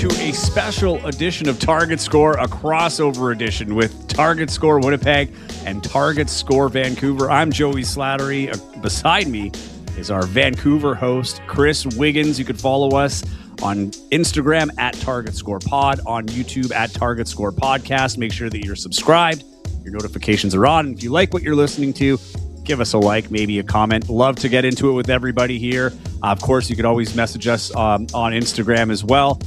to a special edition of Target Score, a crossover edition with Target Score Winnipeg and Target Score Vancouver. I'm Joey Slattery. Beside me is our Vancouver host, Chris Wiggins. You can follow us on Instagram at Target Score Pod, on YouTube at Target Score Podcast. Make sure that you're subscribed, your notifications are on. And if you like what you're listening to, give us a like, maybe a comment. Love to get into it with everybody here. Of course, you could always message us on Instagram as well,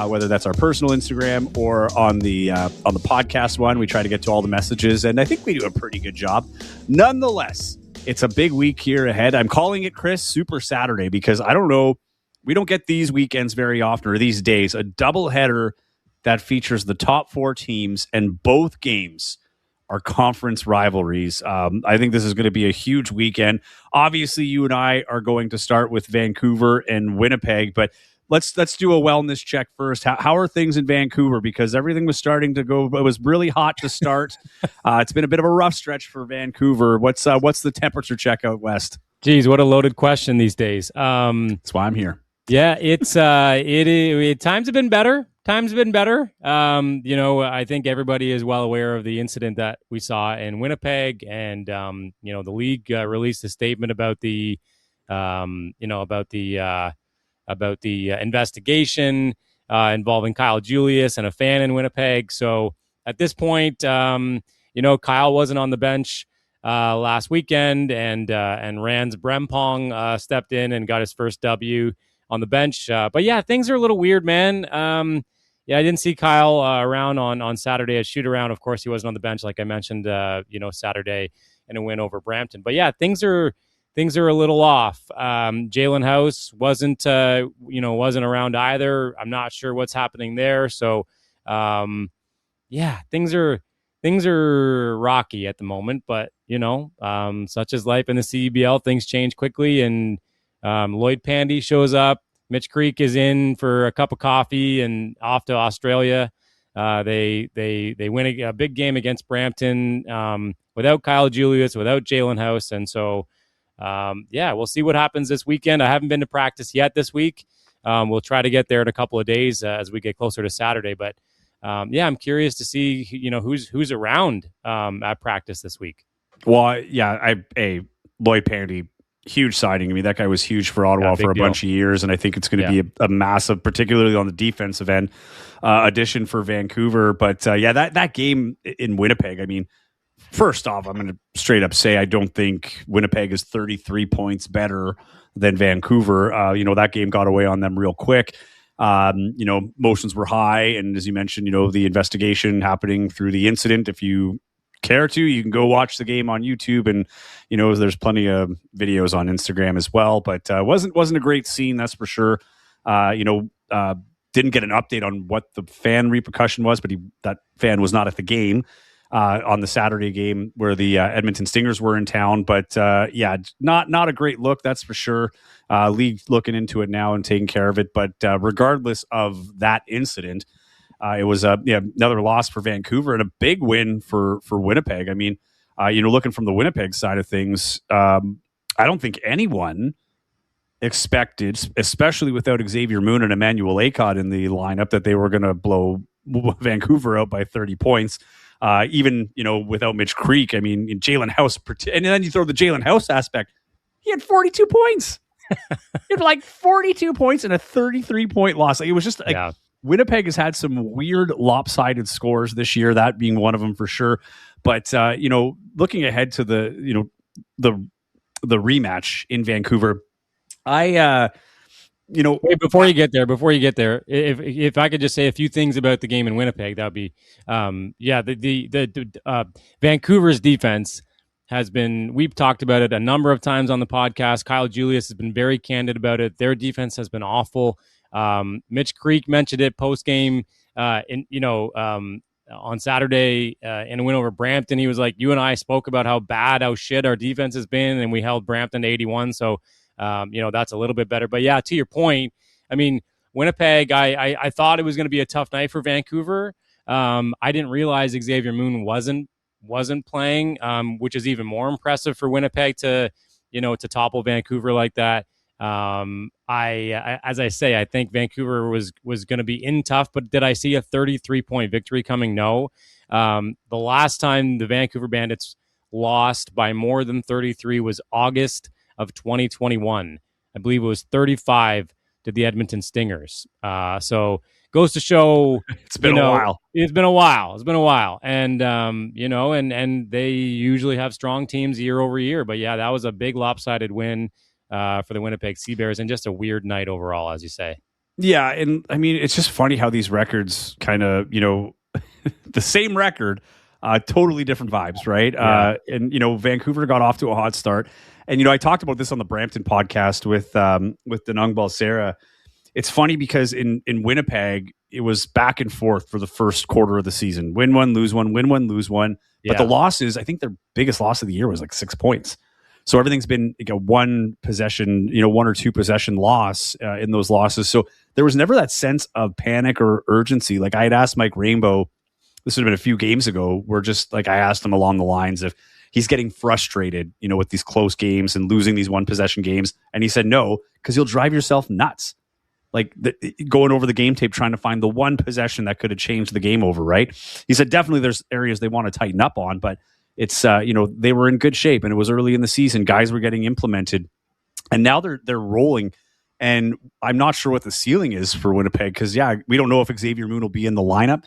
whether that's our personal Instagram or on the podcast one. We try to get to all the messages, and I think we do a pretty good job. Nonetheless, it's a big week here ahead. I'm calling it, Chris, Super Saturday, because I don't know, we don't get these weekends very often, or these days, a doubleheader that features the top four teams, and both games are conference rivalries. I think this is going to be a huge weekend. Obviously, you and I are going to start with Vancouver and Winnipeg, but let's do a wellness check first. How are things in Vancouver? Because everything was starting to go. It was really hot to start. It's been a bit of a rough stretch for Vancouver. What's the temperature check out west? Geez, what a loaded question these days. That's why I'm here. Yeah, it's times have been better. I think everybody is well aware of the incident that we saw in Winnipeg, and the league released a statement about the investigation involving Kyle Julius and a fan in Winnipeg. So at this point, Kyle wasn't on the bench last weekend, and Rans Brempong stepped in and got his first W on the bench. But yeah, things are a little weird, man. I didn't see Kyle around on Saturday at shoot around. Of course, he wasn't on the bench, like I mentioned, Saturday in a win over Brampton. But yeah, things are a little off. Jalen House wasn't around either. I'm not sure what's happening there. So things are rocky at the moment. But such is life in the CEBL. Things change quickly, and Lloyd Pandy shows up. Mitch Creek is in for a cup of coffee and off to Australia. They win a big game against Brampton without Kyle Julius, without Jalen House. And so, we'll see what happens this weekend. I haven't been to practice yet this week. We'll try to get there in a couple of days as we get closer to Saturday. But, I'm curious to see, who's around at practice this week. Well, Lloyd Pandy, huge signing. I mean, that guy was huge for Ottawa for a bunch of years, and I think it's going to be a massive, particularly on the defensive end, addition for Vancouver. But that game in Winnipeg, I mean, first off, I'm going to straight up say I don't think Winnipeg is 33 points better than Vancouver. That game got away on them real quick. Motions were high, and as you mentioned, the investigation happening through the incident. If you care to, you can go watch the game on YouTube, and there's plenty of videos on Instagram as well. But wasn't a great scene, that's for sure. Didn't get an update on what the fan repercussion was, but that fan was not at the game on the Saturday game where the Edmonton Stingers were in town. But not a great look, that's for sure. League looking into it now and taking care of it. But regardless of that incident, it was another loss for Vancouver and a big win for Winnipeg. I mean, looking from the Winnipeg side of things, I don't think anyone expected, especially without Xavier Moon and Emmanuel Acott in the lineup, that they were going to blow Vancouver out by 30 points. Even without Mitch Creek, I mean, in Jalen House, and then you throw the Jalen House aspect, he had 42 points. He had like 42 points and a 33-point loss. Like, it was just like. Winnipeg has had some weird lopsided scores this year, that being one of them for sure. But, looking ahead to the rematch in Vancouver, Wait, before you get there, if I could just say a few things about the game in Winnipeg, that would be, Vancouver's defense has been, we've talked about it a number of times on the podcast. Kyle Julius has been very candid about it. Their defense has been awful. Mitch Creek mentioned it post game, on Saturday in a win over Brampton. He was like, "You and I spoke about how shit our defense has been, and we held Brampton to 81." So, that's a little bit better. But yeah, to your point, I mean, Winnipeg, I thought it was going to be a tough night for Vancouver. I didn't realize Xavier Moon wasn't playing, which is even more impressive for Winnipeg to topple Vancouver like that. As I say, I think Vancouver was going to be in tough, but did I see a 33-point victory coming? No. The last time the Vancouver Bandits lost by more than 33 was August of 2021. I believe it was 35 to the Edmonton Stingers. So goes to show It's been a while. It's been a while. And and they usually have strong teams year over year. But yeah, that was a big lopsided win for the Winnipeg Sea Bears, and just a weird night overall, as you say. Yeah, and I mean, it's just funny how these records kind of, the same record, totally different vibes, right? Yeah. And Vancouver got off to a hot start, and I talked about this on the Brampton podcast with Denung Balsera. It's funny because in Winnipeg, it was back and forth for the first quarter of the season: win one, lose one, win one, lose one. But the losses, I think their biggest loss of the year was like 6 points. So everything's been like a one possession, 1 or 2 possession loss in those losses. So there was never that sense of panic or urgency. Like I had asked Mike Rainbow, this would have been a few games ago, where just like I asked him along the lines of he's getting frustrated, with these close games and losing these one possession games. And he said, no, because you'll drive yourself nuts. Like going over the game tape, trying to find the one possession that could have changed the game over, right? He said, definitely there's areas they want to tighten up on, but it's they were in good shape, and it was early in the season. Guys were getting implemented, and now they're rolling. And I'm not sure what the ceiling is for Winnipeg because we don't know if Xavier Moon will be in the lineup.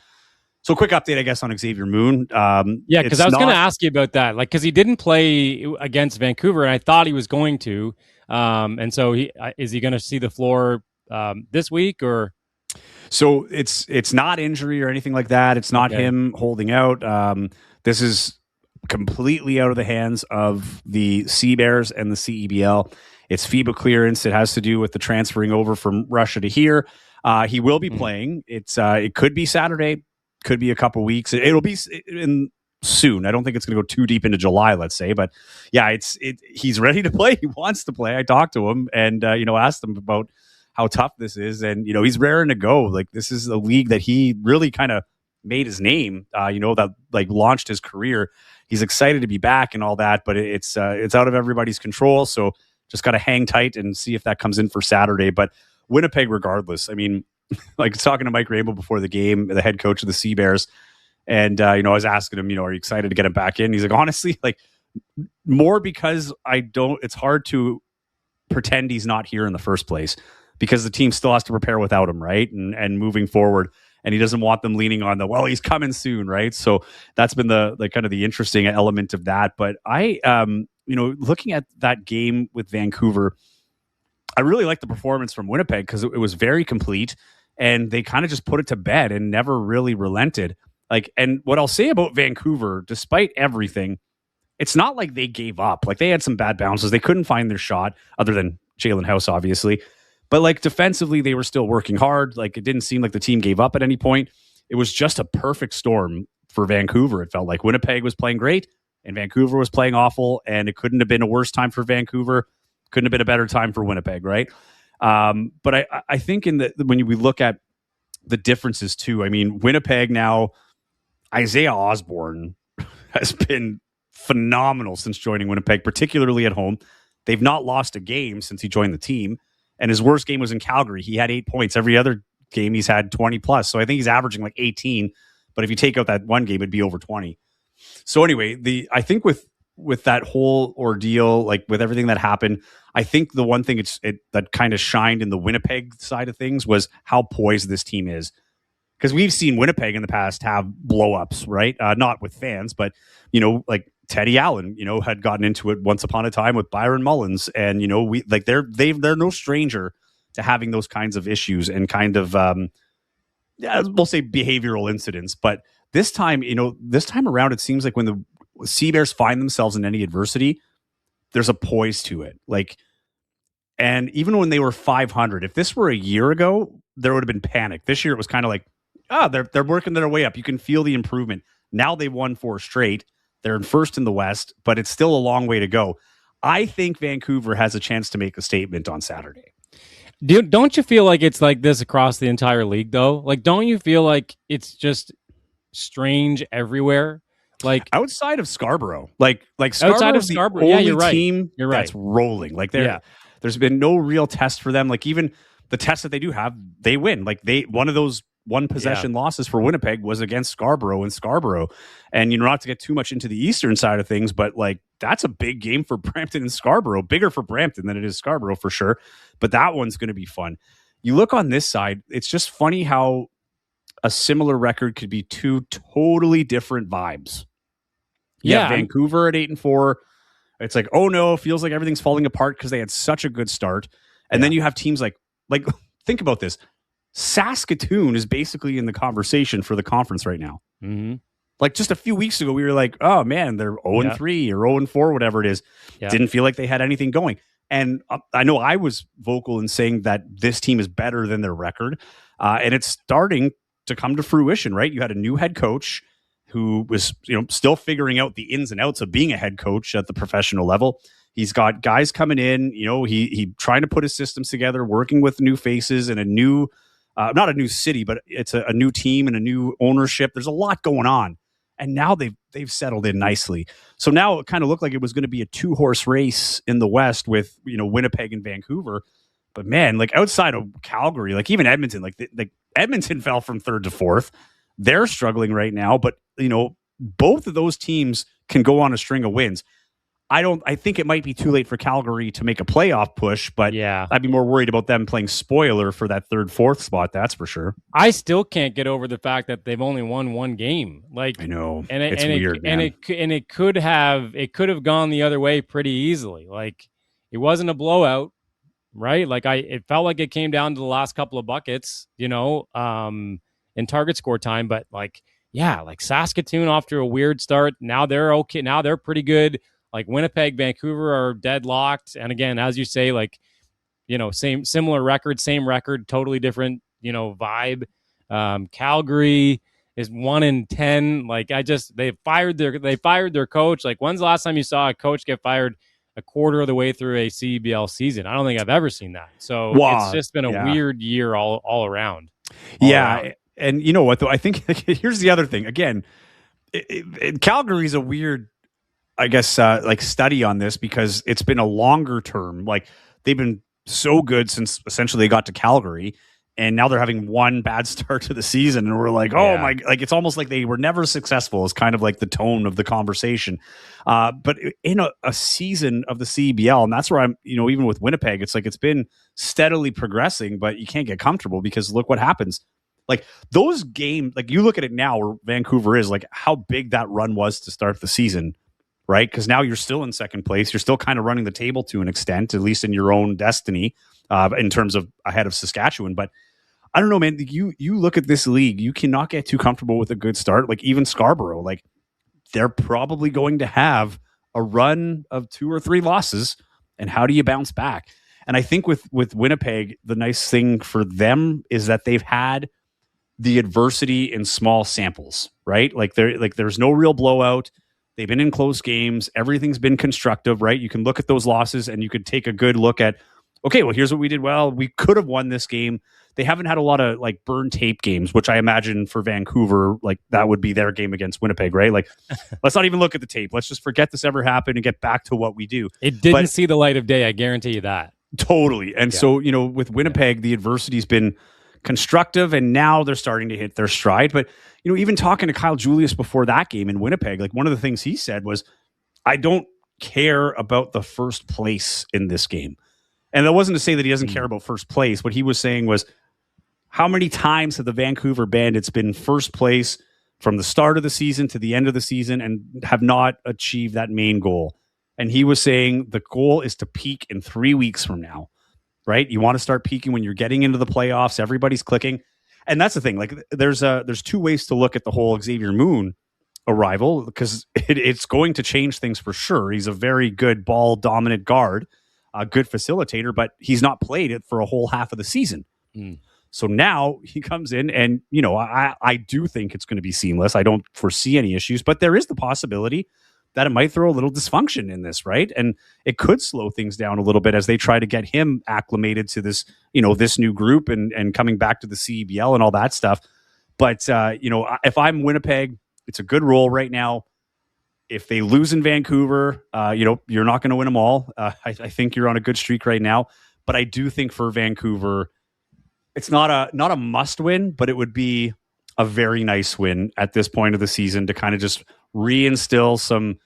So quick update, I guess, on Xavier Moon. Because I was going to ask you about that, like because he didn't play against Vancouver, and I thought he was going to. And so is he going to see the floor this week or? So it's not injury or anything like that. It's not him holding out. This is completely out of the hands of the Sea Bears and the CEBL. It's FIBA clearance. It has to do with the transferring over from Russia to here. He will be playing. It could be Saturday, could be a couple weeks. It'll be soon. I don't think it's going to go too deep into July, let's say. But yeah, he's ready to play. He wants to play. I talked to him and asked him about how tough this is, and he's raring to go. Like this is a league that he really kind of made his name. That like launched his career. He's excited to be back and all that, but it's out of everybody's control. So just got to hang tight and see if that comes in for Saturday. But Winnipeg, regardless, I mean, like talking to Mike Rainbow before the game, the head coach of the Sea Bears, and I was asking him, are you excited to get him back in? He's like, honestly, like more because it's hard to pretend he's not here in the first place because the team still has to prepare without him, right? And moving forward. And he doesn't want them leaning on he's coming soon, right? So that's been the kind of the interesting element of that. But I, looking at that game with Vancouver, I really like the performance from Winnipeg because it was very complete, and they kind of just put it to bed and never really relented. Like, and what I'll say about Vancouver, despite everything, it's not like they gave up. Like they had some bad bounces, they couldn't find their shot, other than Jalen House, obviously. But like defensively, they were still working hard. Like it didn't seem like the team gave up at any point. It was just a perfect storm for Vancouver. It felt like Winnipeg was playing great and Vancouver was playing awful, and it couldn't have been a worse time for Vancouver. Couldn't have been a better time for Winnipeg, right? But I think when we look at the differences too, I mean, Winnipeg now, Isaiah Osborne has been phenomenal since joining Winnipeg, particularly at home. They've not lost a game since he joined the team. And his worst game was in Calgary. He had 8 points. Every other game, he's had 20 plus. So I think he's averaging like 18. But if you take out that one game, it'd be over 20. So anyway, I think with that whole ordeal, like with everything that happened, I think the one thing that kind of shined in the Winnipeg side of things was how poised this team is. Because we've seen Winnipeg in the past have blow-ups, right? Not with fans, but, like Teddy Allen, had gotten into it once upon a time with Byron Mullins. And, they're no stranger to having those kinds of issues and kind of, we'll say behavioral incidents. But this time around, it seems like when the Sea Bears find themselves in any adversity, there's a poise to it. Like, and even when they were 500, if this were a year ago, there would have been panic. This year, it was kind of like, they're working their way up. You can feel the improvement. Now they've won 4 straight. They're in first in the West, but it's still a long way to go. I think Vancouver has a chance to make a statement on Saturday. Don't you feel like it's like this across the entire league, though? Like, don't you feel like it's just strange everywhere? Like outside of Scarborough, like Scarborough, outside of Scarborough, the only team that's rolling. Like There's been no real test for them. Like even the test that they do have, they win. Like one of those one possession losses for Winnipeg was against Scarborough in Scarborough. And not to get too much into the eastern side of things, but like that's a big game for Brampton and Scarborough, bigger for Brampton than it is Scarborough for sure. But that one's going to be fun. You look on this side, it's just funny how a similar record could be two totally different vibes. Yeah, Vancouver at 8-4. It's like, oh no, feels like everything's falling apart because they had such a good start. And then you have teams like think about this. Saskatoon is basically in the conversation for the conference right now. Mm-hmm. Like just a few weeks ago, we were like, oh man, they're 0-3 or 0-4, whatever it is. Yeah. Didn't feel like they had anything going. And I know I was vocal in saying that this team is better than their record. And it's starting to come to fruition, right? You had a new head coach who was, still figuring out the ins and outs of being a head coach at the professional level. He's got guys coming in, he trying to put his systems together, working with new faces and a new, not a new city, but it's a new team and a new ownership. There's a lot going on. And now they've settled in nicely. So now it kind of looked like it was going to be a 2-horse race in the West with, Winnipeg and Vancouver. But man, like outside of Calgary, like even Edmonton, like Edmonton fell from 3rd to 4th. They're struggling right now, but both of those teams can go on a string of wins. I think it might be too late for Calgary to make a playoff push, but I'd be more worried about them playing spoiler for that 3rd, 4th spot. That's for sure. I still can't get over the fact that they've only won one game. Like I know, it's weird, man. It could have gone the other way pretty easily. Like it wasn't a blowout, right? Like it felt like it came down to the last couple of buckets, in target score time. But like Saskatoon off to a weird start. Now they're okay. Now they're pretty good. Like Winnipeg, Vancouver are deadlocked. And again, as you say, like, similar record, same record, totally different, vibe. Calgary is 1-10. Like they fired their coach. Like when's the last time you saw a coach get fired a quarter of the way through a CBL season? I don't think I've ever seen that. So it's just been a weird year all around. Around. And you know what, though? I think here's the other thing. Again, Calgary's a weird, I guess, study on this because it's been a longer term. Like they've been so good since essentially they got to Calgary, and now they're having one bad start to the season, and we're like, oh my, like it's almost like they were never successful. Is kind of like the tone of the conversation. But in a season of the CBL, and that's where I'm, even with Winnipeg, it's like it's been steadily progressing, but you can't get comfortable because look what happens. Like those games, like you look at it now where Vancouver is, like how big that run was to start the season. Right? Because now you're still in second place. You're still kind of running the table to an extent, at least in your own destiny, in terms of ahead of Saskatchewan. But I don't know, man. You look at this league, you cannot get too comfortable with a good start. Like even Scarborough, like they're probably going to have a run of 2 or 3 losses. And how do you bounce back? And I think with Winnipeg, the nice thing for them is that they've had the adversity in small samples, right? Like there's no real blowout. They've been in close games. Everything's been constructive, right? You can look at those losses and you could take a good look at, okay, well, here's what we did well. We could have won this game. They haven't had a lot of like burn tape games, which I imagine for Vancouver, like that would be their game against Winnipeg, right? Like, let's not even look at the tape. Let's just forget this ever happened and get back to what we do. It didn't see the light of day. I guarantee you that. Totally. And so, with Winnipeg, the adversity's been constructive, and now they're starting to hit their stride. But even talking to Kyle Julius before that game in Winnipeg, like one of the things he said was, I don't care about the first place in this game. And that wasn't to say that he doesn't care about first place. What he was saying was, how many times have the Vancouver Bandits been first place from the start of the season to the end of the season and have not achieved that main goal? And he was saying the goal is to peak in 3 weeks from now, right? You want to start peaking when you're getting into the playoffs. Everybody's clicking. And that's the thing. Like there's 2 ways to look at the whole Xavier Moon arrival, because it's going to change things for sure. He's a very good ball dominant guard, a good facilitator, but he's not played it for a whole half of the season. So now he comes in and, I do think it's going to be seamless. I don't foresee any issues, but there is the possibility that it might throw a little dysfunction in this, right? And it could slow things down a little bit as they try to get him acclimated to this, this new group and coming back to the CBL and all that stuff. But, if I'm Winnipeg, it's a good role right now. if they lose in Vancouver, you're not going to win them all. I think you're on a good streak right now, but I do think for Vancouver, it's not a must win, but it would be a very nice win at this point of the season to kind of just reinstill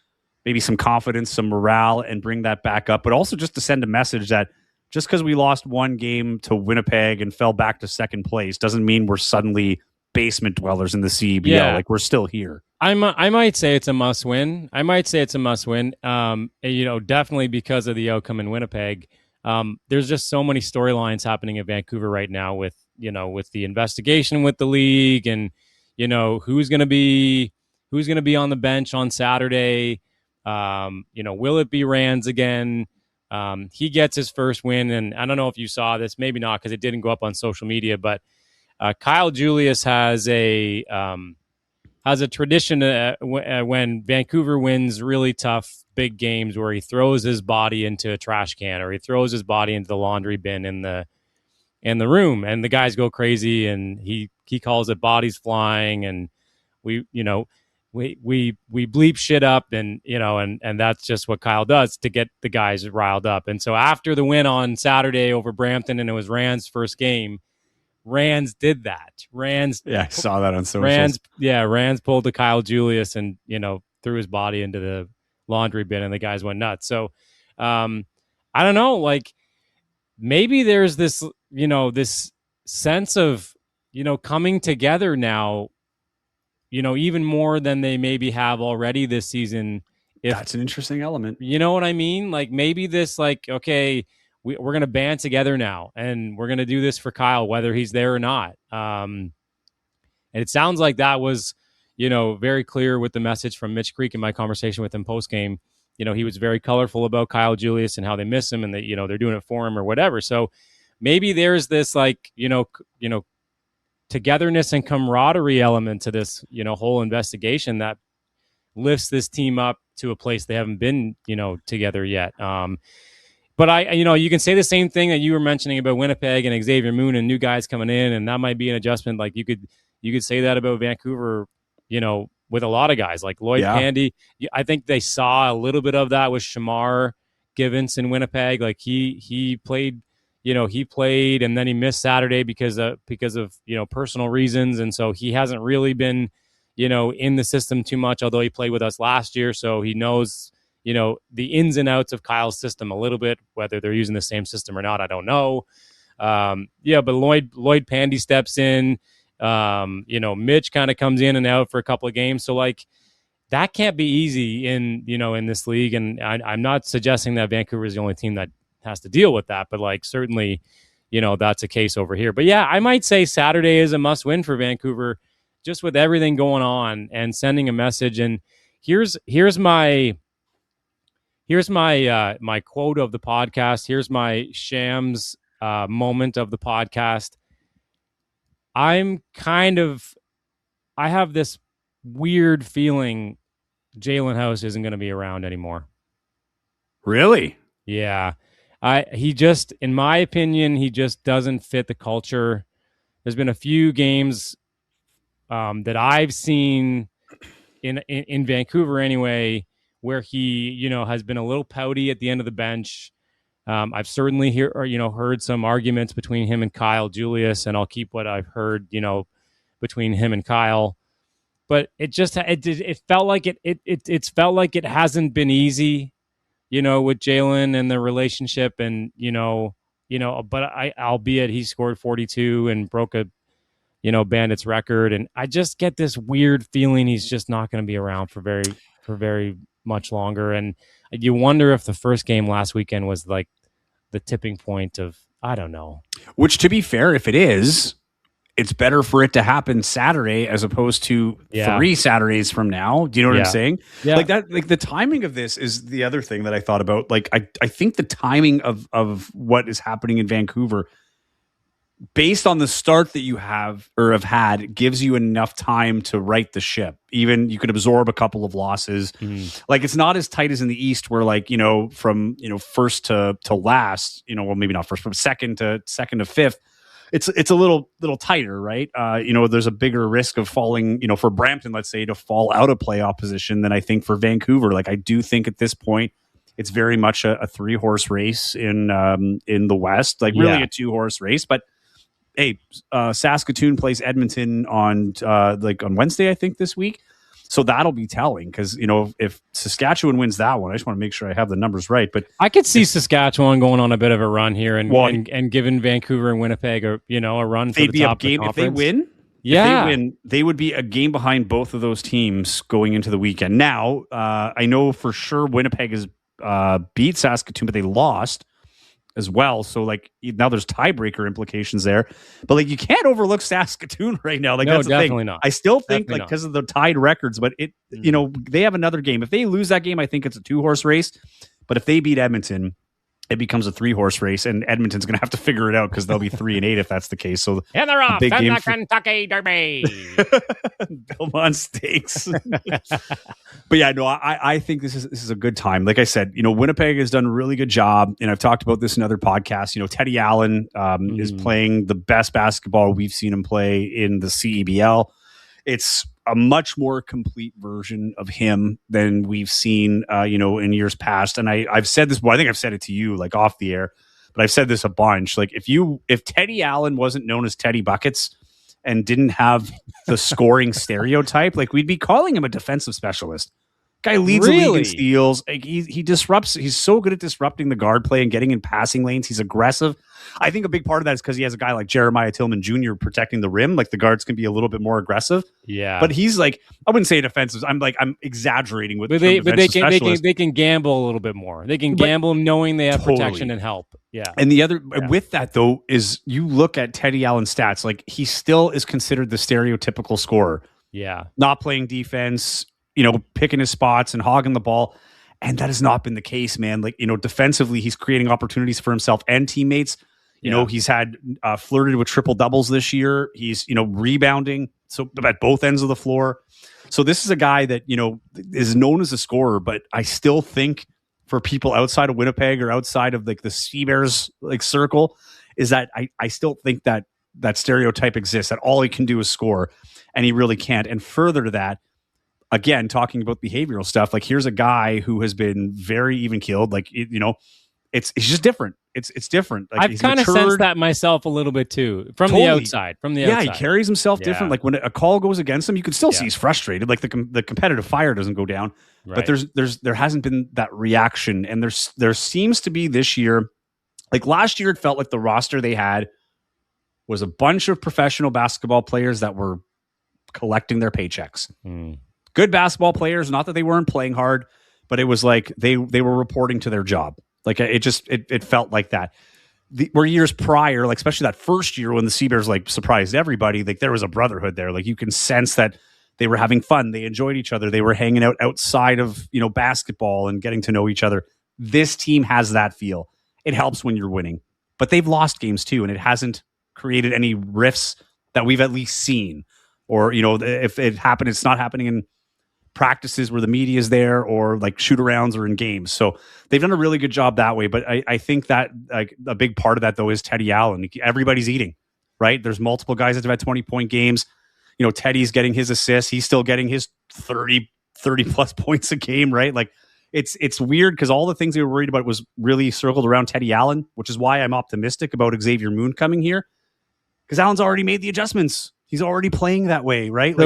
maybe some confidence, some morale, and bring that back up. But also just to send a message that just because we lost one game to Winnipeg and fell back to second place doesn't mean we're suddenly basement dwellers in the CEBL. Yeah. Like, we're still here. I might say it's a must win. Definitely because of the outcome in Winnipeg. There's just so many storylines happening in Vancouver right now with the investigation with the league and, who's going to be on the bench on Saturday. Will it be Rands again? He gets his first win. And I don't know if you saw this, maybe not, because it didn't go up on social media, but Kyle Julius has a tradition when Vancouver wins really tough big games where he throws his body into a trash can or he throws his body into the laundry bin in the room, and the guys go crazy, and he calls it bodies flying, and we bleep shit up, and and that's just what Kyle does to get the guys riled up. And so after the win on Saturday over Brampton, and it was Rand's first game, Rands did that. I saw that on socials. Rands pulled the Kyle Julius and, threw his body into the laundry bin, and the guys went nuts. So, I don't know, like, maybe there's this, this sense of, coming together now, even more than they maybe have already this season. That's an interesting element. You know what I mean? Like, maybe this, like, okay, we're going to band together now, and we're going to do this for Kyle, whether he's there or not. And it sounds like that was, very clear with the message from Mitch Creek in my conversation with him post-game. He was very colorful about Kyle Julius and how they miss him, and that, they're doing it for him or whatever. So maybe there's this, like, togetherness and camaraderie element to this, whole investigation that lifts this team up to a place they haven't been, together yet. But you can say the same thing that you were mentioning about Winnipeg and Xavier Moon and new guys coming in, and that might be an adjustment. Like, you could say that about Vancouver, with a lot of guys like Lloyd Pandy. I think they saw a little bit of that with Shamar Givens in Winnipeg. Like, he played, and then he missed Saturday because of personal reasons, and so he hasn't really been, in the system too much. Although he played with us last year, so he knows, the ins and outs of Kyle's system a little bit. Whether they're using the same system or not, I don't know. But Lloyd Pandy steps in. Mitch kind of comes in and out for a couple of games. So, like, that can't be easy in this league. And I'm not suggesting that Vancouver is the only team that has to deal with that, but, like, certainly, that's a case over here. But yeah, I might say Saturday is a must win for Vancouver, just with everything going on and sending a message. And here's my my quote of the podcast. Here's my Shams moment of the podcast. I have this weird feeling Jalen House isn't going to be around anymore. Really? Yeah. In my opinion, he just doesn't fit the culture. There's been a few games that I've seen in Vancouver anyway, where he, has been a little pouty at the end of the bench. I've certainly heard some arguments between him and Kyle Julius, and I'll keep what I've heard, between him and Kyle. But it felt like it felt like it hasn't been easy, with Jalen and the relationship, and but albeit he scored 42 and broke a Bandits record, and I just get this weird feeling he's just not going to be around for very much longer. And you wonder if the first game last weekend was like the tipping point of, I don't know. Which, to be fair, if it is, it's better for it to happen Saturday as opposed to 3 Saturdays from now. Do you know what I'm saying? Yeah. Like that, like the timing of this is the other thing that I thought about. Like, I think the timing of what is happening in Vancouver, based on the start that you have or have had, gives you enough time to right the ship. Even you could absorb a couple of losses. Like, it's not as tight as in the East, where, like, from first to last, well, maybe not first, from second to fifth, it's a little tighter, right? There's a bigger risk of falling, for Brampton, let's say, to fall out of playoff position than I think for Vancouver. Like, I do think at this point, it's very much a 3-horse race in the West, like really a 2-horse race. But hey, Saskatoon plays Edmonton on Wednesday, I think, this week. So that'll be telling because, if Saskatchewan wins that one, I just want to make sure I have the numbers right. But I could see Saskatchewan going on a bit of a run here and giving Vancouver and Winnipeg a run for the top of the conference. If they win. Yeah. If they win, they would be a game behind both of those teams going into the weekend. Now, I know for sure Winnipeg has beat Saskatoon, but they lost as well. So now there's tiebreaker implications there, but you can't overlook Saskatoon right now. No, that's the definitely thing. Not. I still think because of the tied records, but they have another game. If they lose that game, I think it's a 2-horse race, but if they beat Edmonton, it becomes a 3-horse race, and Edmonton's going to have to figure it out because they'll be 3-8 if that's the case. So and they're off in the Kentucky Derby. Belmont Stakes. But yeah, no, I think this is a good time. Like I said, Winnipeg has done a really good job, and I've talked about this in other podcasts. Teddy Allen is playing the best basketball we've seen him play in the CEBL. It's a much more complete version of him than we've seen, in years past. And I've said this, I think I've said it to you off the air, but I've said this a bunch. If Teddy Allen wasn't known as Teddy Buckets and didn't have the scoring stereotype, we'd be calling him a defensive specialist. Guy leads the league in steals. He disrupts. He's so good at disrupting the guard play and getting in passing lanes. He's aggressive. I think a big part of that is because he has a guy like Jeremiah Tillman Jr. protecting the rim. The guards can be a little bit more aggressive. Yeah, but he's I wouldn't say defensive. I'm exaggerating with. But they can gamble a little bit more. They can gamble knowing they have protection and help. Yeah. And the other with that though is you look at Teddy Allen's stats. He still is considered the stereotypical scorer. Yeah, not playing defense. Picking his spots and hogging the ball. And that has not been the case, man. Defensively, he's creating opportunities for himself and teammates. He's had flirted with triple doubles this year. He's, rebounding. So at both ends of the floor. So this is a guy that, is known as a scorer, but I still think for people outside of Winnipeg or outside of the Sea Bears circle is that I still think that stereotype exists, that all he can do is score, and he really can't. And further to that, again, talking about behavioral stuff, here's a guy who has been very even keeled. It's just different. It's different. I've kind of sensed that myself a little bit too from the outside. Yeah, he carries himself different. When a call goes against him, you can still see he's frustrated. The competitive fire doesn't go down, but there hasn't been that reaction, and there seems to be this year. Last year, it felt like the roster they had was a bunch of professional basketball players that were collecting their paychecks. Good basketball players, not that they weren't playing hard, but it was they were reporting to their job. It felt like that. Where years prior, especially that first year when the Sea Bears surprised everybody, there was a brotherhood there. You can sense that they were having fun, they enjoyed each other, they were hanging out outside of basketball and getting to know each other. This team has that feel. It helps when you're winning, but they've lost games too, and it hasn't created any rifts that we've at least seen. Or if it happened, it's not happening in practices where the media is there, or shoot-arounds or in games. So they've done a really good job that way. But I think that a big part of that though is Teddy Allen. Everybody's eating, right? There's multiple guys that have had 20-point games. Teddy's getting his assists. He's still getting his 30 plus points a game, right? It's weird because all the things they were worried about was really circled around Teddy Allen, which is why I'm optimistic about Xavier Moon coming here, because Allen's already made the adjustments. He's already playing that way, right?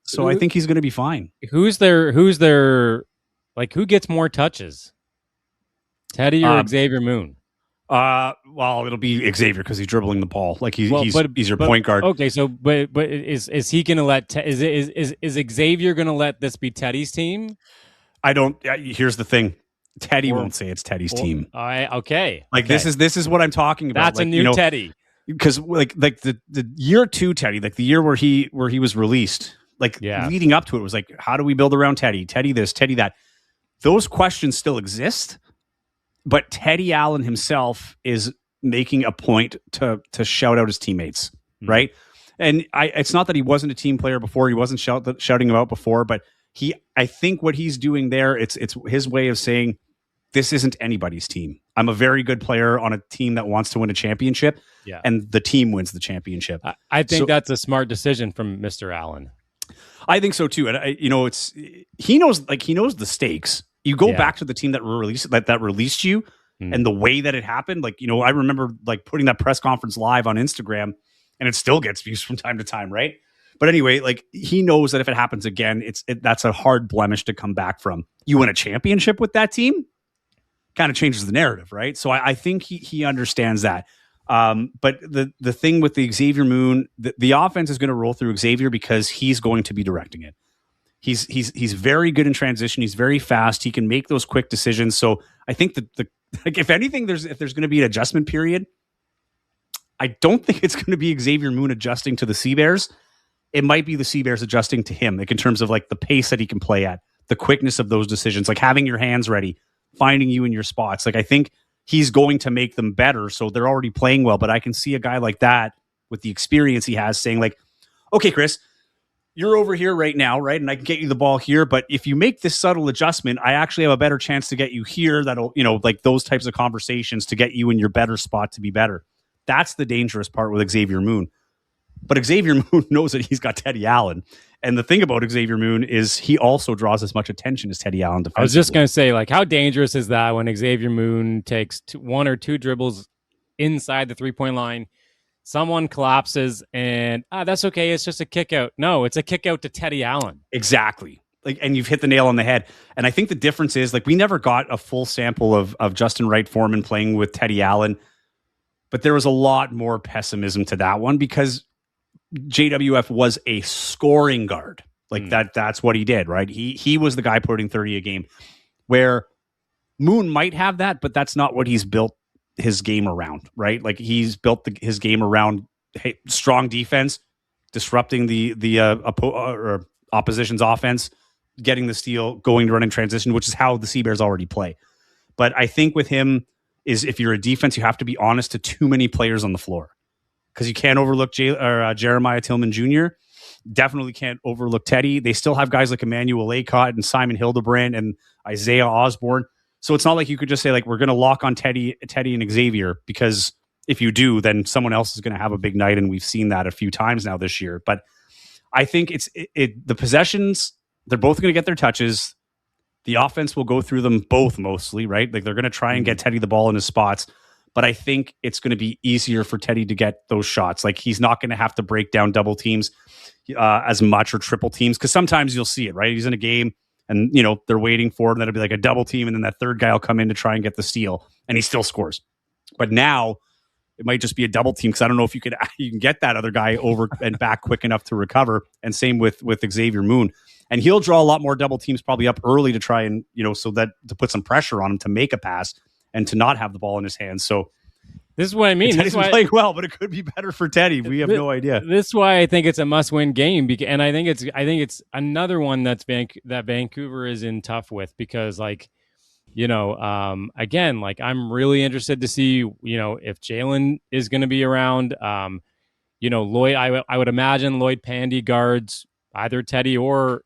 So I think he's going to be fine. Who's their who gets more touches? Teddy or Xavier Moon? Well, it'll be Xavier because he's dribbling the ball. He's your point guard. Okay, so but is he going to let is Xavier going to let this be Teddy's team? I don't. Here's the thing. Teddy won't say it's Teddy's team. Okay. This is what I'm talking about. That's a new Teddy. Because the year 2 Teddy, the year where he was released, leading up to it was how do we build around Teddy? Teddy this, Teddy that. Those questions still exist, but Teddy Allen himself is making a point to shout out his teammates, right? And it's not that he wasn't a team player before, he wasn't shouting him out before, but I think what he's doing there, it's his way of saying, this isn't anybody's team. I'm a very good player on a team that wants to win a championship, and the team wins the championship. I think that's a smart decision from Mr. Allen. I think so too. And he knows the stakes. You go back to the team that released you and the way that it happened. Like, I remember like putting that press conference live on Instagram, and it still gets views from time to time, right? But anyway, like he knows that if it happens again, that's a hard blemish to come back from. You win a championship with that team, kind of changes the narrative, right? So I think he understands that. But the thing with the Xavier Moon, the offense is going to roll through Xavier because he's going to be directing it. He's very good in transition. He's very fast. He can make those quick decisions. So I think that like if anything, if there's going to be an adjustment period, I don't think it's going to be Xavier Moon adjusting to the Sea Bears. It might be the Sea Bears adjusting to him, like in terms of like the pace that he can play at, the quickness of those decisions, like having your hands ready, finding you in your spots. Like I think he's going to make them better. So they're already playing well, but I can see a guy like that with the experience he has saying like, okay, Chris, you're over here right now, right? And I can get you the ball here, but if you make this subtle adjustment, I actually have a better chance to get you here. That'll, like those types of conversations to get you in your better spot to be better. That's the dangerous part with Xavier Moon. But Xavier Moon knows that he's got Teddy Allen. And the thing about Xavier Moon is he also draws as much attention as Teddy Allen defensively. I was just going to say, like, how dangerous is that when Xavier Moon takes one or two dribbles inside the three-point line, someone collapses, and that's okay, it's just a kick out. No, it's a kick out to Teddy Allen. Exactly. Like, and you've hit the nail on the head. And I think the difference is, like, we never got a full sample of Justin Wright Foreman playing with Teddy Allen, but there was a lot more pessimism to that one because JWF was a scoring guard. Like that's what he did, right? He was the guy putting 30 a game, where Moon might have that, but that's not what he's built his game around, right? Like he's built his game around strong defense, disrupting the opposition's offense, getting the steal, going to run in transition, which is how the Sea Bears already play. But I think with him is if you're a defense, you have to be honest to too many players on the floor. Because you can't overlook Jeremiah Tillman Jr. Definitely can't overlook Teddy. They still have guys like Emmanuel Aycott and Simon Hildebrand and Isaiah Osborne. So it's not like you could just say, like, we're going to lock on Teddy and Xavier, because if you do, then someone else is going to have a big night, and we've seen that a few times now this year. But I think the possessions, they're both going to get their touches. The offense will go through them both mostly, right? Like they're going to try and get Teddy the ball in his spots. But I think it's going to be easier for Teddy to get those shots. Like he's not going to have to break down double teams as much, or triple teams, because sometimes you'll see it, right? He's in a game and they're waiting for him. That'll be like a double team, and then that third guy will come in to try and get the steal, and he still scores. But now it might just be a double team, because I don't know if you can get that other guy over and back quick enough to recover. And same with Xavier Moon, and he'll draw a lot more double teams probably up early to try and so that to put some pressure on him to make a pass and to not have the ball in his hands. So this is what I mean. Teddy's playing well, but it could be better for Teddy. We have no idea. This is why I think it's a must-win game, and I think it's another one that Vancouver is in tough with, because again, like I'm really interested to see if Jalen is going to be around. Lloyd, I would imagine Lloyd Pandy guards either Teddy or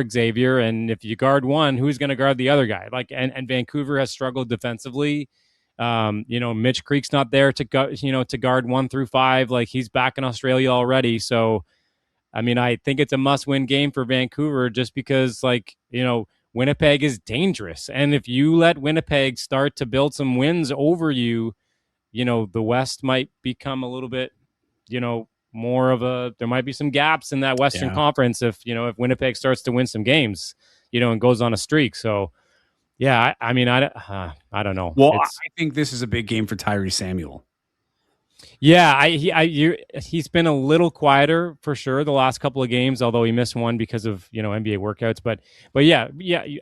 Xavier, and if you guard one, who's going to guard the other guy? And Vancouver has struggled defensively. Mitch Creek's not there to guard 1 through 5. Like he's back in Australia already. So, I mean, I think it's a must-win game for Vancouver, just because Winnipeg is dangerous. And if you let Winnipeg start to build some wins over you, the West might become a little bit, more of there might be some gaps in that Western Conference if Winnipeg starts to win some games, and goes on a streak. So, yeah, I mean, I don't know. Well, I think this is a big game for Tyrese Samuel. Yeah, he's been a little quieter for sure the last couple of games, although he missed one because of NBA workouts. But yeah,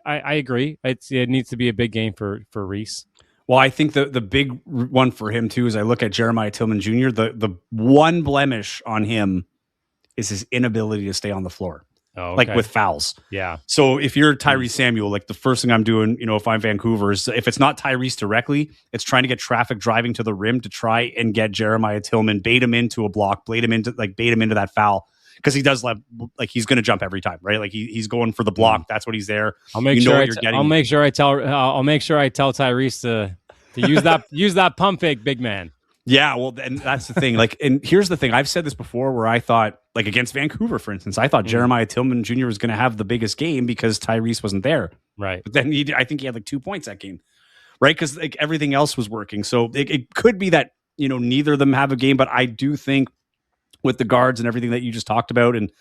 I agree. It needs to be a big game for Reese. Well, I think the big one for him too is I look at Jeremiah Tillman Jr. The one blemish on him is his inability to stay on the floor. Oh, okay. Like with fouls. Yeah. So if you're Tyrese Samuel, like the first thing I'm doing, if I'm Vancouver, is if it's not Tyrese directly, it's trying to get traffic driving to the rim to try and get Jeremiah Tillman, bait him into a block, bait him into that foul. because he does like he's going to jump every time, right? Like he's going for the block. That's what he's there. I'll make sure I tell Tyrese to use that pump fake, big man. Yeah, well, and that's the thing. Like, and here's the thing. I've said this before, where I thought, like against Vancouver, for instance, I thought Jeremiah Tillman Jr. was going to have the biggest game because Tyrese wasn't there. Right. But then I think he had like 2 points that game, right? Because like everything else was working. So it could be that neither of them have a game, but I do think with the guards and everything that you just talked about, and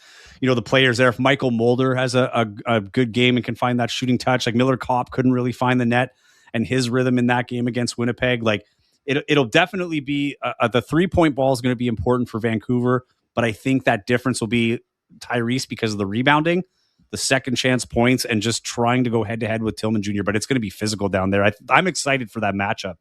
the players there, if Michael Mulder has a good game and can find that shooting touch, like Miller Kopp couldn't really find the net and his rhythm in that game against Winnipeg, like. It'll definitely be the 3-point ball is going to be important for Vancouver, but I think that difference will be Tyrese because of the rebounding, the second chance points, and just trying to go head to head with Tillman Jr. But it's going to be physical down there. I'm excited for that matchup.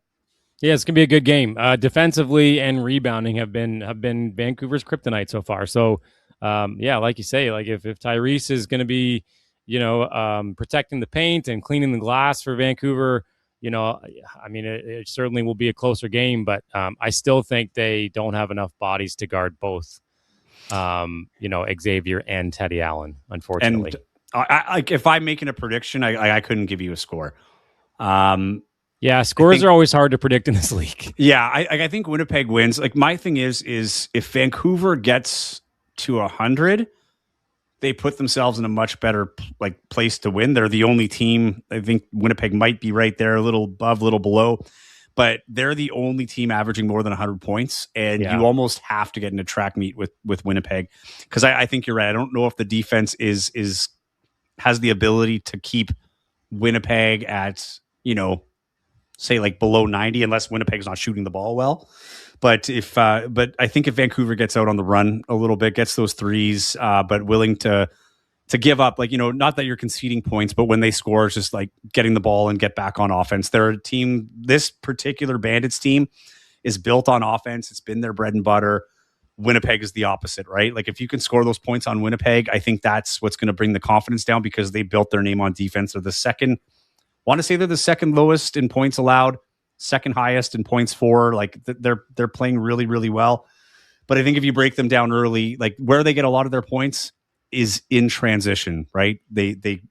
Yeah, it's going to be a good game. Defensively and rebounding have been Vancouver's kryptonite so far. So, like you say, like if Tyrese is going to be, protecting the paint and cleaning the glass for Vancouver. It certainly will be a closer game, but I still think they don't have enough bodies to guard both, Xavier and Teddy Allen, unfortunately. And like if I'm making a prediction, I couldn't give you a score. Scores are always hard to predict in this league. Yeah, I think Winnipeg wins. Like my thing is if Vancouver gets to 100. They put themselves in a much better place to win. They're the only team. I think Winnipeg might be right there, a little above, a little below, but they're the only team averaging more than 100 points. And you almost have to get in a track meet with Winnipeg because I think you're right. I don't know if the defense has the ability to keep Winnipeg at say like below 90 unless Winnipeg's not shooting the ball well. But I think if Vancouver gets out on the run a little bit, gets those threes, but willing to give up, not that you're conceding points, but when they score, it's just like getting the ball and get back on offense. They're a team. This particular Bandits team is built on offense. It's been their bread and butter. Winnipeg is the opposite, right? Like if you can score those points on Winnipeg, I think that's what's going to bring the confidence down because they built their name on defense. They're the second lowest in points allowed. Second highest in points for, like they're playing really, really well. But I think if you break them down early, like where they get a lot of their points is in transition, right? They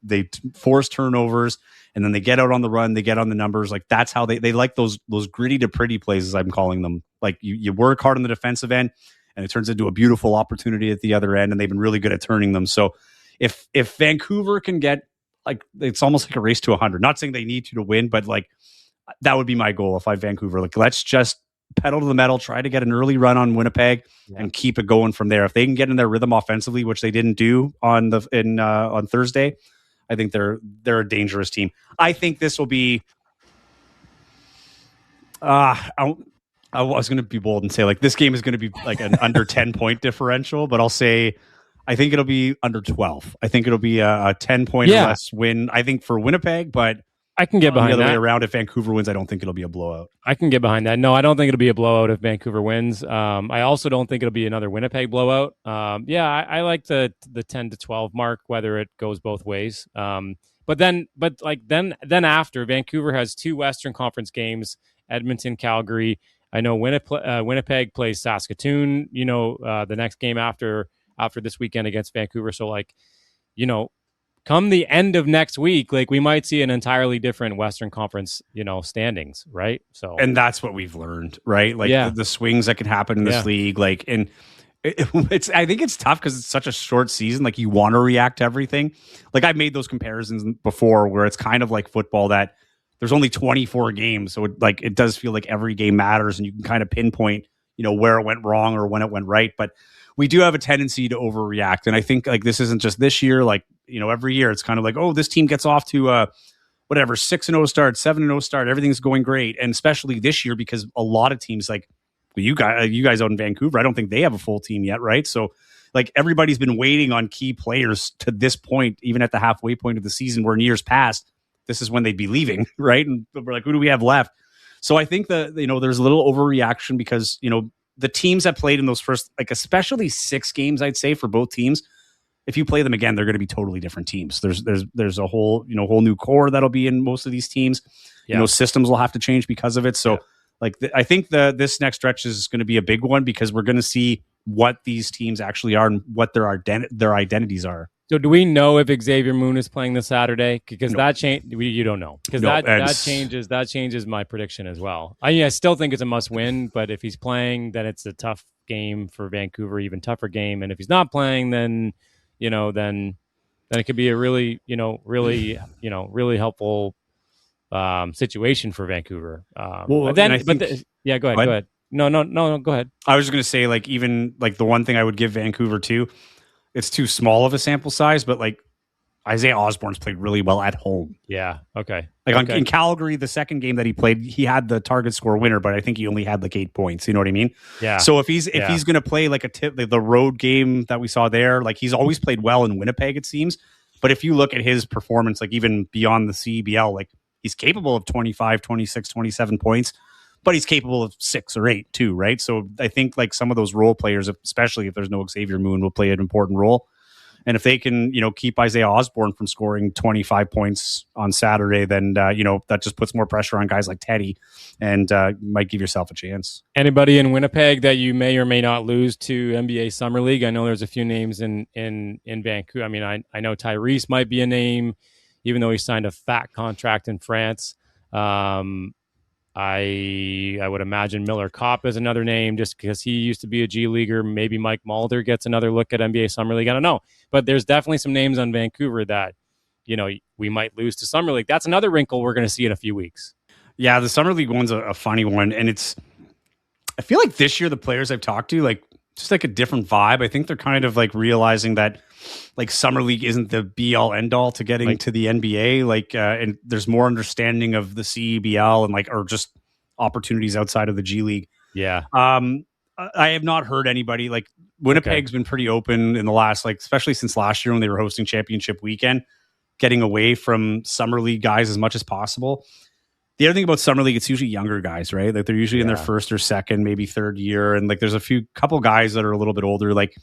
force turnovers and then they get out on the run, they get on the numbers. Like that's how they like those gritty to pretty plays, as I'm calling them. Like you work hard on the defensive end and it turns into a beautiful opportunity at the other end, and they've been really good at turning them. So if Vancouver can get it's almost like a race to 100. Not saying they need to win, but like that would be my goal if I'm Vancouver. Like, let's just pedal to the metal, try to get an early run on Winnipeg and keep it going from there. If they can get in their rhythm offensively, which they didn't do on Thursday, I think they're a dangerous team. I think this will be I was going to be bold and say like this game is going to be like an under 10 point differential, but I'll say I think it'll be under 12. I think it'll be a 10 point or less win, I think, for Winnipeg, but I can get behind that. The other way around, if Vancouver wins, I don't think it'll be a blowout. I can get behind that. No, I don't think it'll be a blowout if Vancouver wins. I also don't think it'll be another Winnipeg blowout. I like the 10 to 12 mark, whether it goes both ways. But then after, Vancouver has 2 Western Conference games, Edmonton, Calgary. I know Winnipeg plays Saskatoon, the next game after this weekend against Vancouver. So come the end of next week, like we might see an entirely different Western Conference, standings, right? So, and that's what we've learned, right? Like the swings that can happen in this league, like, and I think it's tough because it's such a short season. Like you want to react to everything. Like I've made those comparisons before, where it's kind of like football that there's only 24 games, so it does feel like every game matters, and you can kind of pinpoint, where it went wrong or when it went right, but. We do have a tendency to overreact. And I think like this isn't just this year, like, every year it's kind of like, oh, this team gets off to 6-0 start, 7-0 start. Everything's going great. And especially this year, because a lot of teams like you guys out in Vancouver, I don't think they have a full team yet. Right. So like everybody's been waiting on key players to this point, even at the halfway point of the season, where in years past, this is when they'd be leaving. Right. And we're like, who do we have left? So I think that, there's a little overreaction because, the teams that played in those first, like especially 6 games, I'd say for both teams, if you play them again, they're going to be totally different teams. There's a whole new core that'll be in most of these teams. Systems will have to change because of it. So I think this next stretch is going to be a big one because we're going to see what these teams actually are and what their identities are. So do we know if Xavier Moon is playing this Saturday? Because that change, you don't know. Because that changes my prediction as well. I still think it's a must win, but if he's playing, then it's a tough game for Vancouver, even tougher game. And if he's not playing, then then it could be a really helpful situation for Vancouver. Go ahead. No, go ahead. I was just going to say, like, even like the one thing I would give Vancouver too, it's too small of a sample size, but like Isaiah Osborne's played really well at home. Yeah. Okay. In Calgary, the second game that he played, he had the target score winner, but I think he only had like 8 points. You know what I mean? Yeah. So if he's going to play like the road game that we saw there, like he's always played well in Winnipeg, it seems. But if you look at his performance, like even beyond the CEBL, like he's capable of 25, 26, 27 points, but he's capable of 6 or 8 too, right? So I think like some of those role players, especially if there's no Xavier Moon, will play an important role. And if they can, keep Isaiah Osborne from scoring 25 points on Saturday, then, that just puts more pressure on guys like Teddy and might give yourself a chance. Anybody in Winnipeg that you may or may not lose to NBA Summer League? I know there's a few names in Vancouver. I mean, I know Tyrese might be a name, even though he signed a fat contract in France. I would imagine Miller Kopp is another name just because he used to be a G Leaguer. Maybe Mike Mulder gets another look at NBA Summer League. I don't know. But there's definitely some names on Vancouver that, we might lose to Summer League. That's another wrinkle we're going to see in a few weeks. Yeah, the Summer League one's a funny one. And I feel like this year the players I've talked to, like, just like a different vibe. I think they're kind of like realizing that like Summer League isn't the be all end all to getting to the NBA. Like, and there's more understanding of the CEBL and or just opportunities outside of the G League. Yeah. I have not heard anybody like Winnipeg's been pretty open in the last, especially since last year when they were hosting championship weekend, getting away from Summer League guys as much as possible. The other thing about Summer League, it's usually younger guys, right? Like they're usually in their first or second, maybe third year. And like, there's a couple guys that are a little bit older. Like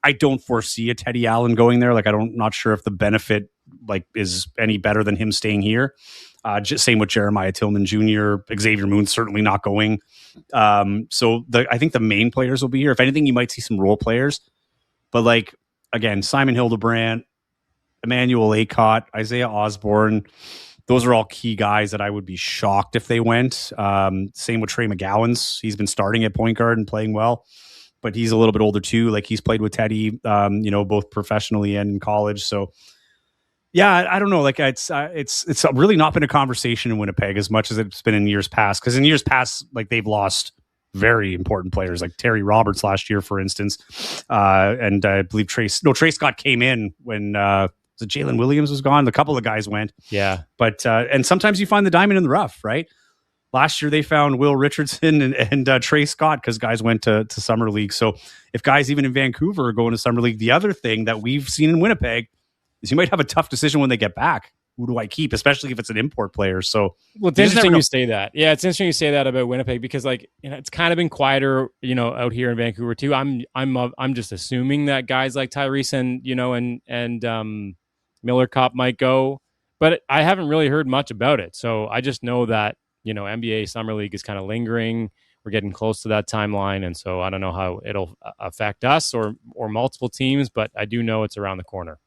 I don't foresee a Teddy Allen going there. Like not sure if the benefit is any better than him staying here. Just same with Jeremiah Tillman Jr., Xavier Moon, certainly not going. So I think the main players will be here. If anything, you might see some role players, but again, Simon Hildebrandt, Emmanuel Acott, Isaiah Osborne, those are all key guys that I would be shocked if they went. Same with Trey McGowan's. He's been starting at point guard and playing well, but he's a little bit older too. Like he's played with Teddy, both professionally and in college. So yeah, I don't know. Like it's really not been a conversation in Winnipeg as much as it's been in years past. Because in years past, they've lost very important players, like Terry Roberts last year, for instance, and I believe Trey Scott came in when Jalen Williams was gone. A couple of guys went. Yeah, but and sometimes you find the diamond in the rough, right? Last year they found Will Richardson and Trey Scott because guys went to Summer League. So if guys even in Vancouver are going to Summer League, the other thing that we've seen in Winnipeg is you might have a tough decision when they get back. Who do I keep, especially if it's an import player? So, well, it's interesting you say that. Yeah, it's interesting you say that about Winnipeg because, it's kind of been quieter, out here in Vancouver too. I'm just assuming that guys like Tyrese and Miller Kopp might go, but I haven't really heard much about it. So I just know that NBA Summer League is kind of lingering. We're getting close to that timeline, and so I don't know how it'll affect us or multiple teams, but I do know it's around the corner.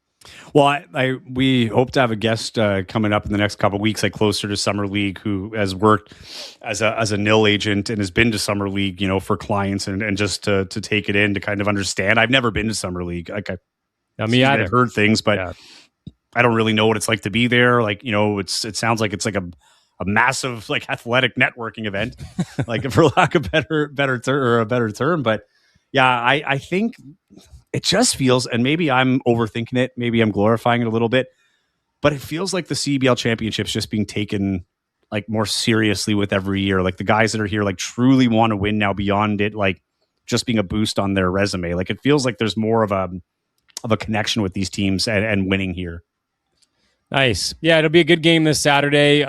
Well, we hope to have a guest coming up in the next couple of weeks, closer to Summer League, who has worked as a nil agent and has been to Summer League, for clients and just to take it in to kind of understand. I've never been to Summer League. Me either. I've heard things, but I don't really know what it's like to be there. It sounds like it's like a massive athletic networking event, for lack of a better term. But yeah, I think it just feels, and maybe I'm overthinking it, maybe I'm glorifying it a little bit, but it feels like the CBL championship's just being taken more seriously with every year. The guys that are here truly want to win now beyond it, just being a boost on their resume. It feels like there's more of a connection with these teams and winning here. Nice. Yeah, it'll be a good game this Saturday. Look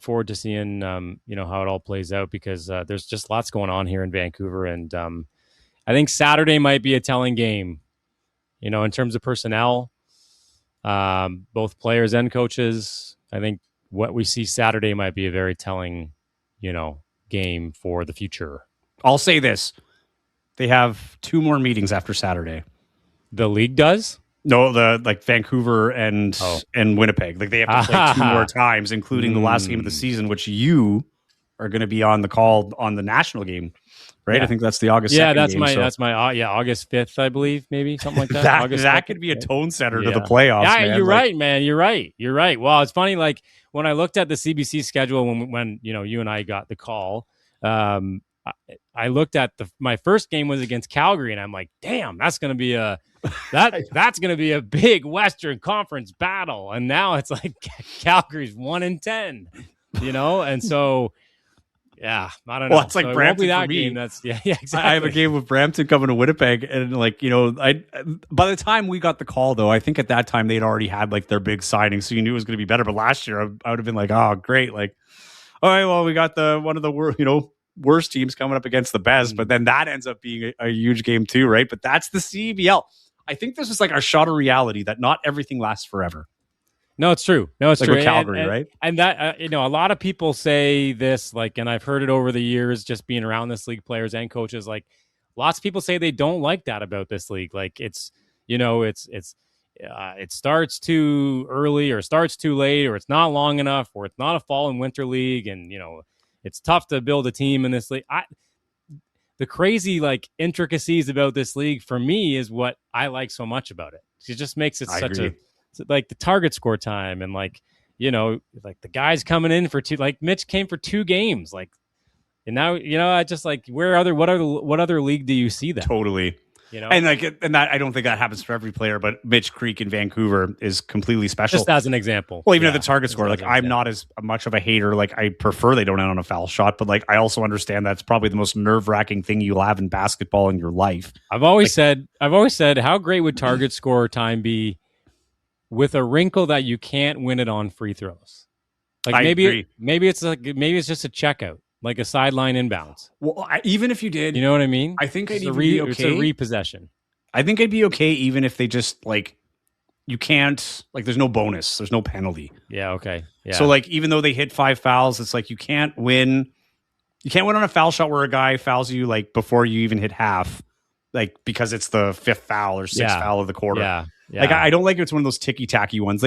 forward to seeing how it all plays out because there's just lots going on here in Vancouver, and I think Saturday might be a telling game, in terms of personnel, both players and coaches. I think what we see Saturday might be a very telling, game for the future. I'll say this. They have 2 more meetings after Saturday. The league does? No, the like Vancouver and Winnipeg. Like they have to play 2 more times, including the last game of the season, which you are going to be on the call on the national game, right? Yeah. I think that's the August 2nd that's game, my August 5th, I believe, maybe something like that. that could be a tone setter to the playoffs. Yeah, man. you're right, man. You're right. Well, it's funny. Like when I looked at the CBC schedule when you and I got the call, I looked at my first game was against Calgary, and I'm like, damn, that's going to be that's going to be a big Western Conference battle. And now it's like Calgary's 1-10, and so. Yeah, I don't know. Well, it's like so Brampton it won't for be that me. game. That's exactly. I have a game with Brampton coming to Winnipeg, and by the time we got the call, though, I think at that time they'd already had like their big signing, so you knew it was going to be better. But last year, I would have been like, oh, great, like, all right, well, we got one of the worst teams coming up against the best, but then that ends up being a huge game too, right? But that's the CBL. I think this is like our shot of reality that not everything lasts forever. No, it's true. It's like true. With Calgary, right? And that, a lot of people say this, like, and I've heard it over the years, just being around this league, players and coaches, like lots of people say they don't like that about this league. Like it starts too early or starts too late, or it's not long enough, or it's not a fall and winter league. And, it's tough to build a team in this league. The crazy intricacies about this league for me is what I like so much about it. It just makes it like the target score time and the guys coming in for 2, like Mitch came for 2 games, and now, I just what other league do you see that? Totally. And that I don't think that happens for every player, but Mitch Creek in Vancouver is completely special. Just as an example. Well, even at the target score, I'm not as much of a hater. Like I prefer they don't end on a foul shot, but I also understand that's probably the most nerve-wracking thing you'll have in basketball in your life. I've always said, how great would target score time be with a wrinkle that you can't win it on free throws? Maybe it's just a checkout. Like a sideline inbounds. Well, even if you did, you know what I mean? I think I'd even be okay. It's a repossession. I think I'd be okay even if they just you can't there's no bonus, there's no penalty. Yeah, okay. Yeah. So even though they hit 5 fouls, it's you can't win. You can't win on a foul shot where a guy fouls you before you even hit half, because it's the 5th foul or 6th foul of the quarter. Yeah. I don't like it's one of those ticky tacky ones.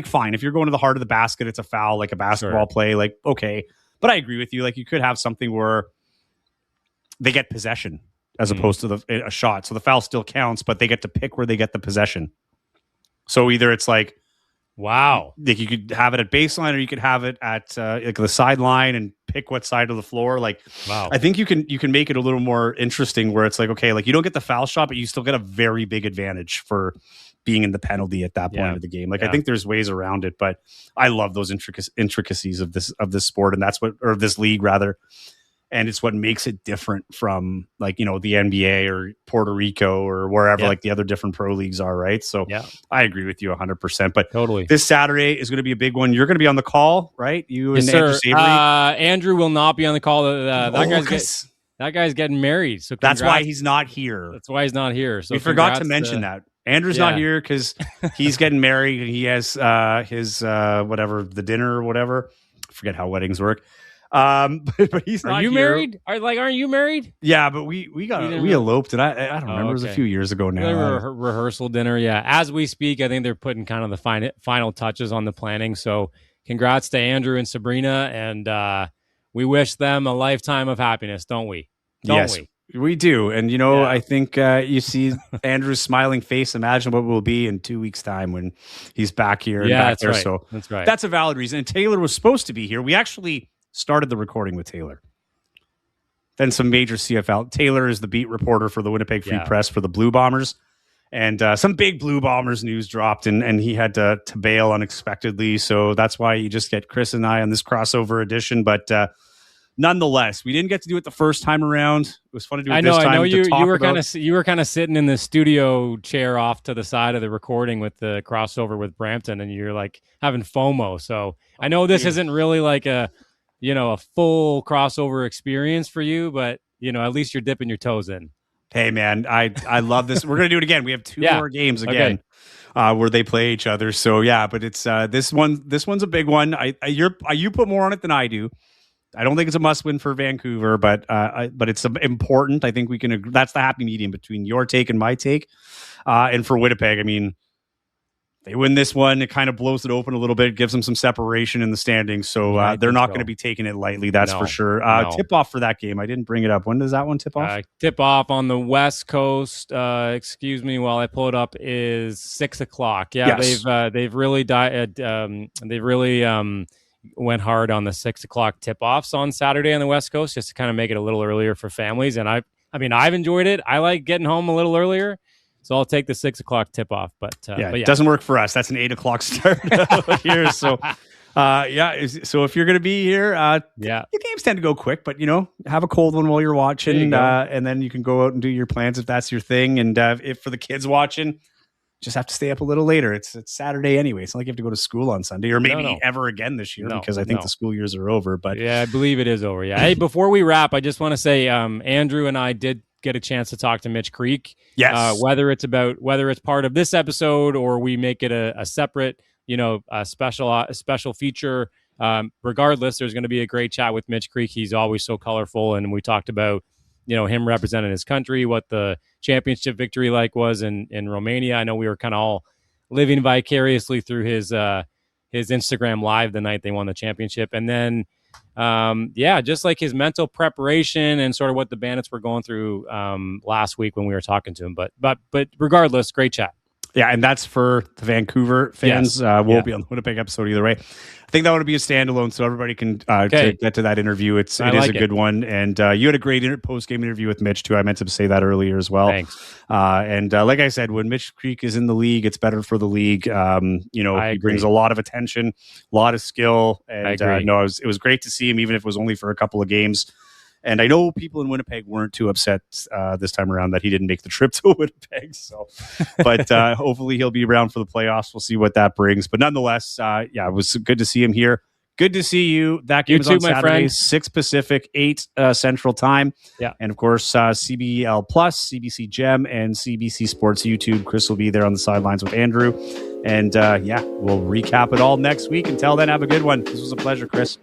Fine, if you're going to the heart of the basket, it's a foul, like a basketball play. Okay. But I agree with you. You could have something where they get possession as opposed to a shot. So the foul still counts, but they get to pick where they get the possession. So either it's wow, you could have it at baseline, or you could have it at the sideline and pick what side of the floor. Wow. I think you can make it a little more interesting where it's okay, you don't get the foul shot, but you still get a very big advantage for being in the penalty at that point of the game. I think there's ways around it, but I love those intricacies of this sport, and that's or this league rather. And it's what makes it different from the NBA or Puerto Rico or wherever the other different pro leagues are, right? So I agree with you 100%. But totally, this Saturday is going to be a big one. You're going to be on the call, right? You and Andrew Savory. Andrew will not be on the call. That guy's getting married, so that's why he's not here. So we forgot to mention that. Andrew's not here because he's getting married and he has his the dinner or whatever. I forget how weddings work. But he's not. Are you here. married? Aren't you married? Yeah, but we eloped, and I don't remember. It was a few years ago now. Rehearsal dinner. Yeah, as we speak, I think they're putting kind of the final touches on the planning. So, congrats to Andrew and Sabrina, and we wish them a lifetime of happiness, don't we? Yes, we do. And I think you see Andrew's smiling face. Imagine what we'll be in 2 weeks' time when he's back here and back there. Right. So that's right. That's a valid reason. And Taylor was supposed to be here. We actually started the recording with Taylor. Then some major CFL. Taylor is the beat reporter for the Winnipeg Free Press for the Blue Bombers. And some big Blue Bombers news dropped, and he had to bail unexpectedly. So that's why you just get Chris and I on this crossover edition. But nonetheless, we didn't get to do it the first time around. It was fun to do it this time. I know you were kind of sitting in the studio chair off to the side of the recording with the crossover with Brampton, and you're having FOMO. So I know this isn't really a full crossover experience for you, but at least you're dipping your toes in. Hey man, I love this. We're gonna do it again. We have 2 more games again where they play each other. So but it's this one's a big one. You put more on it than I do. I don't think it's a must-win for Vancouver, but it's important. I think we can agree. That's the happy medium between your take and my take. And for Winnipeg, I mean, they win this one, it kind of blows it open a little bit, gives them some separation in the standings. So they're not going to be taking it lightly, that's for sure. Tip-off for that game, I didn't bring it up. When does that one tip off? Tip-off on the West Coast, excuse me while I pull it up, is 6 o'clock. Yeah, yes. They've really went hard on the 6 o'clock tip-offs on Saturday on the West Coast, just to kind of make it a little earlier for families. And I mean, I've enjoyed it. I like getting home a little earlier. So I'll take the 6 o'clock tip off, but it doesn't work for us. That's an 8 o'clock start here. So, so if you're going to be here, the games tend to go quick, but have a cold one while you're watching, and then you can go out and do your plans if that's your thing. And if for the kids watching, just have to stay up a little later. It's Saturday anyway. It's not like you have to go to school on Sunday or maybe ever again this year because I think the school years are over. But yeah, I believe it is over. Yeah. Hey, before we wrap, I just want to say, Andrew and I did get a chance to talk to Mitch Creek. Yes. Whether it's part of this episode or we make it a separate, a special feature. Regardless, there's going to be a great chat with Mitch Creek. He's always so colorful, and we talked about him representing his country, what the championship victory was in Romania. I know we were kind of all living vicariously through his Instagram live the night they won the championship, and then. Just like his mental preparation and sort of what the Bandits were going through last week when we were talking to him. But regardless, great chat. Yeah, and that's for the Vancouver fans. Yes. Won't be on the Winnipeg episode either way. I think that would be a standalone, so everybody can get to that interview. It is a good one, and you had a great post-game interview with Mitch too. I meant to say that earlier as well. Thanks. And like I said, when Mitch Creek is in the league, it's better for the league. He brings a lot of attention, a lot of skill, and it was great to see him, even if it was only for a couple of games. And I know people in Winnipeg weren't too upset this time around that he didn't make the trip to Winnipeg. So, but hopefully he'll be around for the playoffs. We'll see what that brings. But nonetheless, it was good to see him here. Good to see you. That game is on Saturday, 6 Pacific, 8 Central Time. Yeah. And of course, CBL Plus, CBC Gem, and CBC Sports YouTube. Chris will be there on the sidelines with Andrew. And we'll recap it all next week. Until then, have a good one. This was a pleasure, Chris.